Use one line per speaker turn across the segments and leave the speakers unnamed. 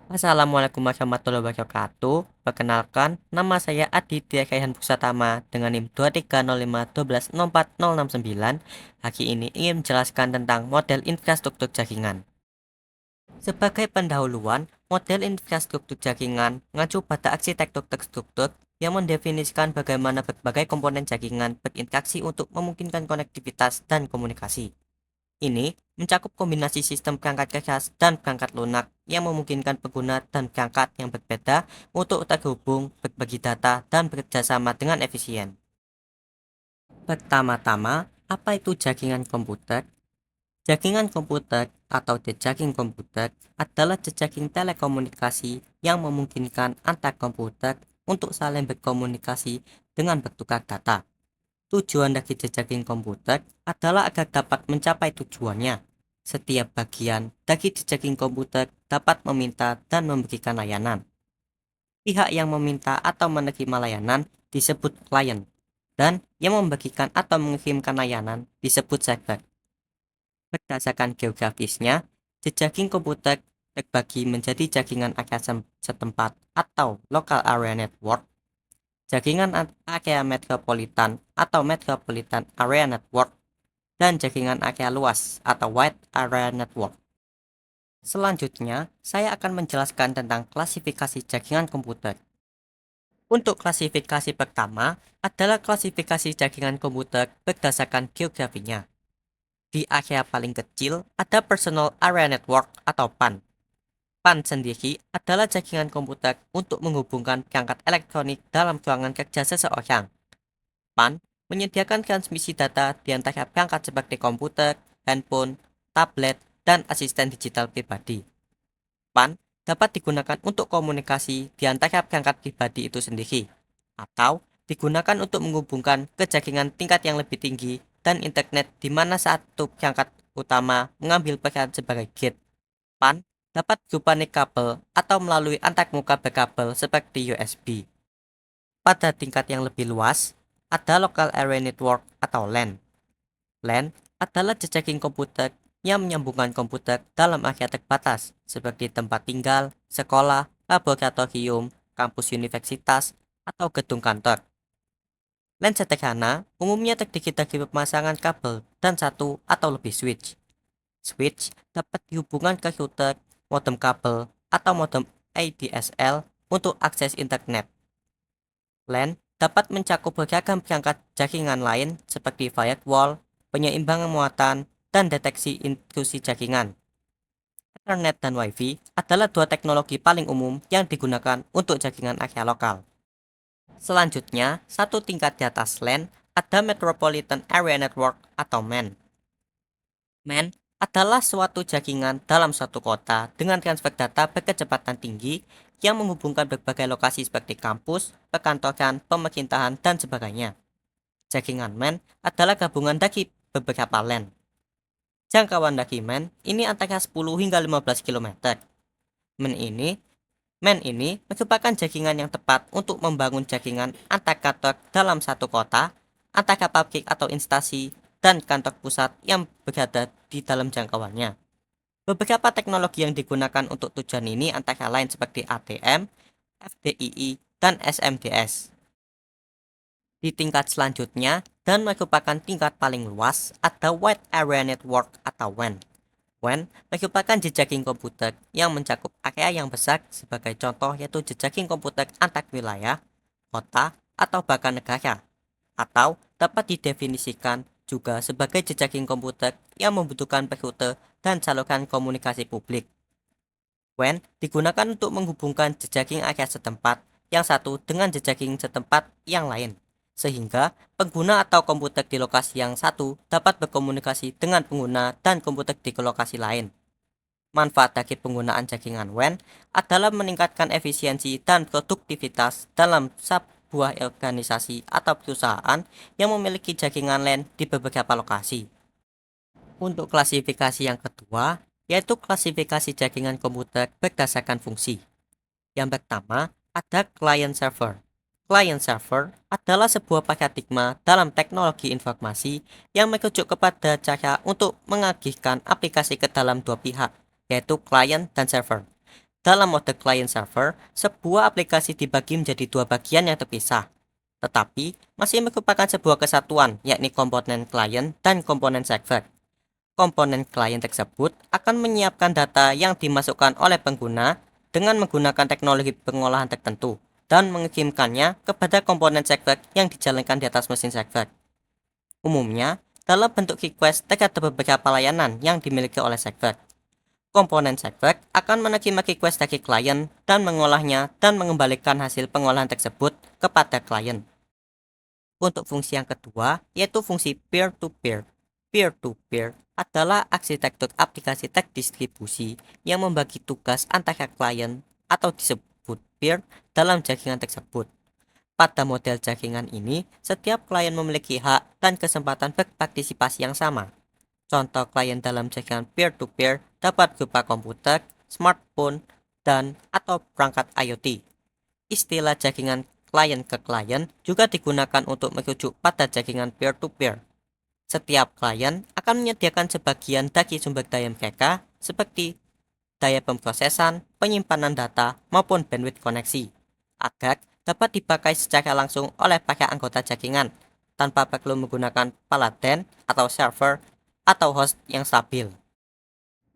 Assalamualaikum warahmatullahi wabarakatuh. Perkenalkan, nama saya Aditya Kaihan Pusatama dengan NIM 23051204069. Hari ini ingin menjelaskan tentang model infrastruktur jaringan. Sebagai pendahuluan, model infrastruktur jaringan mengacu pada arsitektur terstruktur yang mendefinisikan bagaimana berbagai komponen jaringan berinteraksi untuk memungkinkan konektivitas dan komunikasi. Ini mencakup kombinasi sistem perangkat keras dan perangkat lunak yang memungkinkan pengguna dan perangkat yang berbeda untuk terhubung, berbagi data, dan bekerjasama dengan efisien. Pertama-tama, apa itu jaringan komputer? Jaringan komputer atau jejaring komputer adalah jejaring telekomunikasi yang memungkinkan antar komputer untuk saling berkomunikasi dengan bertukar data. Tujuan dari jejaring komputer adalah agar dapat mencapai tujuannya. Setiap bagian dari jejaring komputer dapat meminta dan memberikan layanan. Pihak yang meminta atau menerima layanan disebut klien, dan yang membagikan atau mengirimkan layanan disebut server. Berdasarkan geografisnya, jejaring komputer terbagi menjadi jaringan area setempat atau local area network, jaringan area metropolitan atau metropolitan area network, dan jaringan area luas atau wide area network. Selanjutnya, saya akan menjelaskan tentang klasifikasi jaringan komputer. Untuk klasifikasi pertama adalah klasifikasi jaringan komputer berdasarkan geografinya. Di area paling kecil ada Personal Area Network atau PAN. PAN sendiri adalah jaringan komputer untuk menghubungkan perangkat elektronik dalam ruangan kerja seseorang. PAN menyediakan transmisi data di antara perangkat seperti komputer, handphone, tablet, dan asisten digital pribadi. PAN dapat digunakan untuk komunikasi di antara perangkat pribadi itu sendiri, atau digunakan untuk menghubungkan ke jaringan tingkat yang lebih tinggi dan internet di mana satu perangkat utama mengambil peran sebagai gate. PAN dapat berupa kabel atau melalui antarmuka berkabel seperti USB. Pada tingkat yang lebih luas, ada Local Area Network atau LAN. LAN adalah jejaring komputer yang menyambungkan komputer dalam area terbatas seperti tempat tinggal, sekolah, laboratorium, kampus universitas, atau gedung kantor. LAN sederhana umumnya terdiri dari pemasangan kabel dan satu atau lebih switch. Switch dapat dihubungkan ke router, modem kabel, atau modem ADSL untuk akses internet. LAN dapat mencakup beragam perangkat jaringan lain seperti firewall, penyeimbang muatan, dan deteksi intrusi jaringan. Ethernet dan Wi-Fi adalah dua teknologi paling umum yang digunakan untuk jaringan area lokal. Selanjutnya, satu tingkat di atas LAN ada Metropolitan Area Network atau MAN. MAN adalah suatu jaringan dalam suatu kota dengan transfer data berkecepatan tinggi yang menghubungkan berbagai lokasi seperti kampus, perkantoran, pemerintahan, dan sebagainya. Jaringan MAN adalah gabungan dari beberapa LAN. Jangkauan dari MAN ini antara 10 hingga 15 km. MAN ini MAN ini merupakan jaringan yang tepat untuk membangun jaringan antar kantor dalam satu kota, antara pabrik atau instansi, dan kantor pusat yang berada di dalam jangkauannya. Beberapa teknologi yang digunakan untuk tujuan ini antara lain seperti ATM, FDII, dan SMDS. Di tingkat selanjutnya, dan merupakan tingkat paling luas, ada Wide Area Network atau WAN. WAN merupakan jejaring komputer yang mencakup area yang besar, sebagai contoh yaitu jejaring komputer antar wilayah, kota, atau bahkan negara. Atau dapat didefinisikan juga sebagai jejaring komputer yang membutuhkan rute dan saluran komunikasi publik. WAN digunakan untuk menghubungkan jejaring area setempat yang satu dengan jejaring setempat yang lain, sehingga pengguna atau komputer di lokasi yang satu dapat berkomunikasi dengan pengguna dan komputer di lokasi lain. Manfaat dari penggunaan jaringan WAN adalah meningkatkan efisiensi dan produktivitas dalam sebuah organisasi atau perusahaan yang memiliki jaringan LAN di beberapa lokasi. Untuk klasifikasi yang kedua, yaitu klasifikasi jaringan komputer berdasarkan fungsi. Yang pertama, ada client server. Client server adalah sebuah paradigma dalam teknologi informasi yang merujuk kepada cara untuk mengagihkan aplikasi ke dalam dua pihak, yaitu client dan server, dalam mode client server, sebuah aplikasi dibagi menjadi dua bagian yang terpisah, tetapi masih merupakan sebuah kesatuan, yakni komponen client dan komponen server. Komponen klien tersebut akan menyiapkan data yang dimasukkan oleh pengguna dengan menggunakan teknologi pengolahan tertentu dan mengirimkannya kepada komponen server yang dijalankan di atas mesin server. Umumnya, dalam bentuk request terhadap beberapa layanan yang dimiliki oleh server. Komponen server akan menerima request dari klien dan mengolahnya dan mengembalikan hasil pengolahan tersebut kepada klien. Untuk fungsi yang kedua, yaitu fungsi peer-to-peer. Peer-to-peer adalah arsitektur aplikasi terdistribusi yang membagi tugas antara klien atau disebut peer dalam jaringan tersebut. Pada model jaringan ini, setiap klien memiliki hak dan kesempatan berpartisipasi yang sama. Contoh klien dalam jaringan peer-to-peer dapat berupa komputer, smartphone, dan atau perangkat IoT. Istilah jaringan klien ke klien juga digunakan untuk merujuk pada jaringan peer-to-peer. Setiap klien akan menyediakan sebagian dari sumber daya mereka seperti daya pemrosesan, penyimpanan data, maupun bandwidth koneksi, agar dapat dipakai secara langsung oleh para anggota jaringan tanpa perlu menggunakan paladen atau server atau host yang stabil.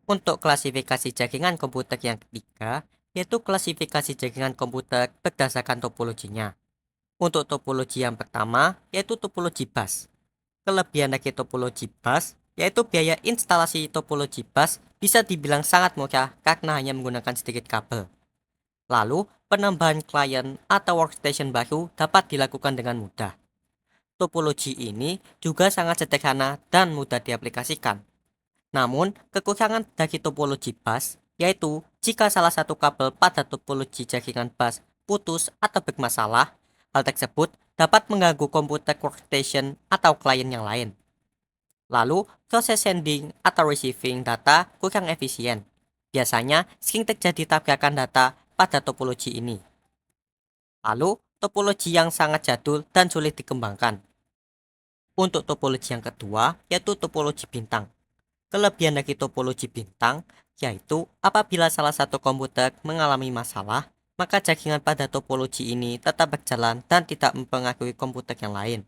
Untuk klasifikasi jaringan komputer yang ketiga, yaitu klasifikasi jaringan komputer berdasarkan topologinya. Untuk topologi yang pertama, yaitu topologi bus. Kelebihan dari topologi bus, yaitu biaya instalasi topologi bus bisa dibilang sangat murah karena hanya menggunakan sedikit kabel. Lalu, penambahan klien atau workstation baru dapat dilakukan dengan mudah. Topologi ini juga sangat sederhana dan mudah diaplikasikan. Namun, kekurangan dari topologi bus, yaitu jika salah satu kabel pada topologi jaringan bus putus atau bermasalah, hal tersebut dapat mengganggu komputer workstation atau klien yang lain. Lalu, proses sending atau receiving data kurang efisien. Biasanya, sering terjadi tabrakan data pada topologi ini. Lalu, topologi yang sangat jadul dan sulit dikembangkan. Untuk topologi yang kedua, yaitu topologi bintang. Kelebihan dari topologi bintang, yaitu apabila salah satu komputer mengalami masalah, maka jaringan pada topologi ini tetap berjalan dan tidak mempengaruhi komputer yang lain.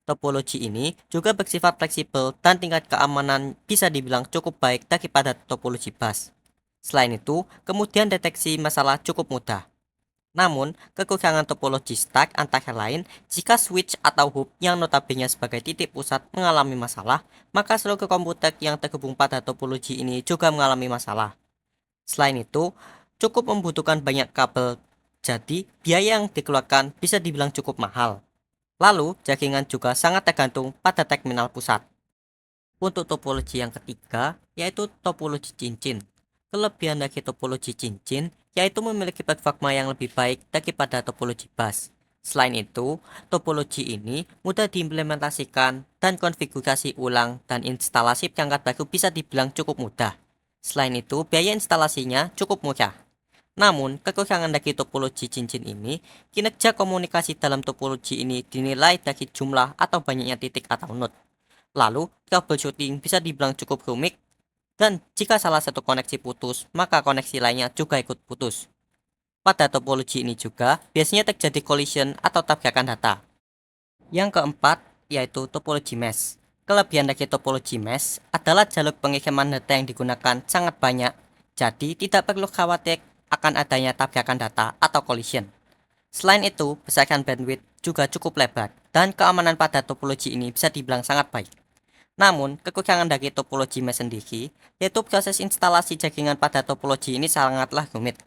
Topologi ini juga bersifat fleksibel dan tingkat keamanan bisa dibilang cukup baik daripada topologi bus. Selain itu, kemudian deteksi masalah cukup mudah. Namun, kekurangan topologi stack antara lain, jika switch atau hub yang notabene sebagai titik pusat mengalami masalah, maka seluruh komputer yang terhubung pada topologi ini juga mengalami masalah. Selain itu, cukup membutuhkan banyak kabel, jadi biaya yang dikeluarkan bisa dibilang cukup mahal. Lalu, jaringan juga sangat tergantung pada terminal pusat. Untuk topologi yang ketiga, yaitu topologi cincin. Kelebihan dari topologi cincin yaitu memiliki performa yang lebih baik daripada topologi bus. Selain itu, topologi ini mudah diimplementasikan dan konfigurasi ulang dan instalasi perangkat baru bisa dibilang cukup mudah. Selain itu, biaya instalasinya cukup murah. Namun, kekurangan dari topologi cincin ini, kinerja komunikasi dalam topologi ini dinilai dari jumlah atau banyaknya titik atau node. Lalu, troubleshooting bisa dibilang cukup rumit dan jika salah satu koneksi putus, maka koneksi lainnya juga ikut putus. Pada topologi ini juga biasanya terjadi collision atau tabrakan data. Yang keempat, yaitu topologi mesh. Kelebihan dari topologi mesh adalah jalur pengiriman data yang digunakan sangat banyak, jadi tidak perlu khawatir akan adanya tabrakan data atau collision. Selain itu, besaran bandwidth juga cukup lebar, dan keamanan pada topologi ini bisa dibilang sangat baik. Namun, kekurangan dari topologi mesh sendiri, yaitu proses instalasi jaringan pada topologi ini sangatlah rumit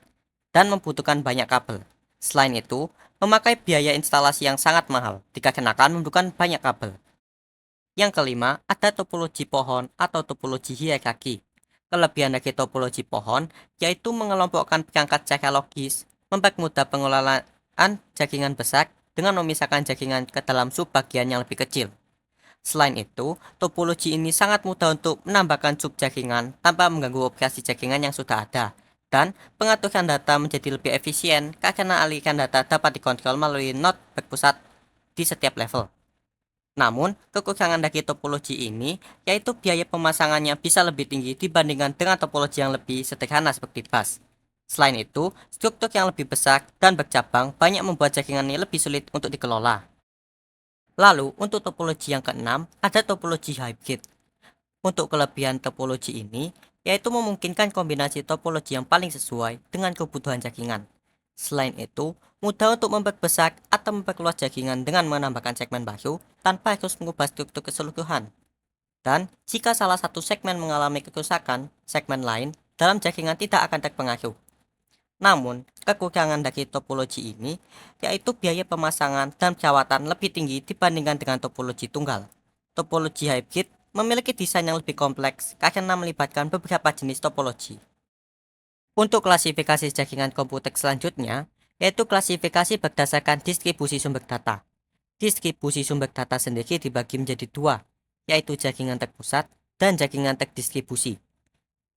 dan membutuhkan banyak kabel. Selain itu, memakai biaya instalasi yang sangat mahal dikarenakan membutuhkan banyak kabel. Yang kelima, ada topologi pohon atau topologi hierarki. Kelebihan dari topologi pohon, yaitu mengelompokkan perangkat secara logis, mempermudah pengelolaan jaringan besar dengan memisahkan jaringan ke dalam subbagian yang lebih kecil. Selain itu, topologi ini sangat mudah untuk menambahkan subjaringan tanpa mengganggu operasi jaringan yang sudah ada. Dan pengaturan data menjadi lebih efisien karena aliran data dapat dikontrol melalui node berpusat di setiap level. Namun, kekurangan dari topologi ini yaitu biaya pemasangannya bisa lebih tinggi dibandingkan dengan topologi yang lebih sederhana seperti bus. Selain itu, struktur yang lebih besar dan bercabang banyak membuat jaringan ini lebih sulit untuk dikelola. Lalu, untuk topologi yang keenam, ada topologi hybrid. Untuk kelebihan topologi ini, yaitu memungkinkan kombinasi topologi yang paling sesuai dengan kebutuhan jaringan. Selain itu, mudah untuk memperbesar atau memperluas jaringan dengan menambahkan segmen baru tanpa harus mengubah struktur keseluruhan. Dan jika salah satu segmen mengalami kerusakan, segmen lain dalam jaringan tidak akan terpengaruh. Namun, kekurangan dari topologi ini yaitu biaya pemasangan dan perawatan lebih tinggi dibandingkan dengan topologi tunggal. Topologi hybrid memiliki desain yang lebih kompleks karena melibatkan beberapa jenis topologi. Untuk klasifikasi jaringan komputer selanjutnya, yaitu klasifikasi berdasarkan distribusi sumber data. Distribusi sumber data sendiri dibagi menjadi dua, yaitu jaringan terpusat dan jaringan terdistribusi.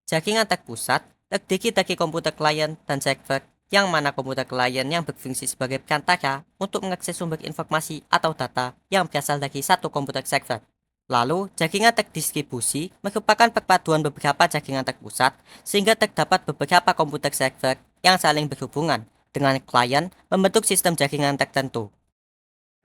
Jaringan terpusat terdiri dari komputer klien dan server, yang mana komputer klien yang berfungsi sebagai perantara untuk mengakses sumber informasi atau data yang berasal dari satu komputer server. Lalu, jaringan terdistribusi merupakan perpaduan beberapa jaringan terpusat sehingga terdapat beberapa komputer server yang saling berhubungan dengan klien membentuk sistem jaringan tertentu.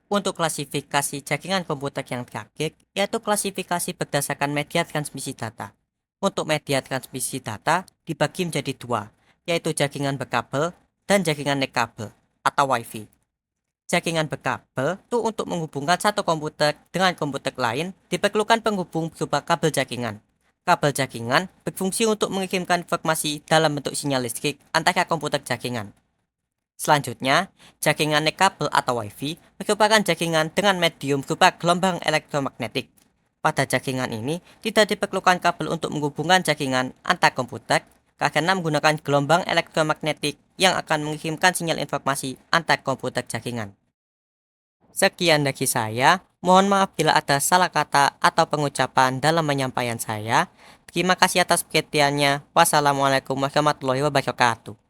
Untuk klasifikasi jaringan komputer yang terakhir, yaitu klasifikasi berdasarkan media transmisi data. Untuk media transmisi data dibagi menjadi dua, yaitu jaringan berkabel dan jaringan non-kabel atau Wi-Fi. Jaringan berkabel itu untuk menghubungkan satu komputer dengan komputer lain diperlukan penghubung berupa kabel jaringan. Kabel jaringan berfungsi untuk mengirimkan informasi dalam bentuk sinyal listrik antara komputer jaringan. Selanjutnya, jaringan non-kabel atau Wi-Fi merupakan jaringan dengan medium berupa gelombang elektromagnetik. Pada jaringan ini, tidak diperlukan kabel untuk menghubungkan jaringan antar komputer karena menggunakan gelombang elektromagnetik yang akan mengirimkan sinyal informasi antar komputer jaringan. Sekian dari saya, mohon maaf bila ada salah kata atau pengucapan dalam penyampaian saya. Terima kasih atas perhatiannya. Wassalamualaikum warahmatullahi wabarakatuh.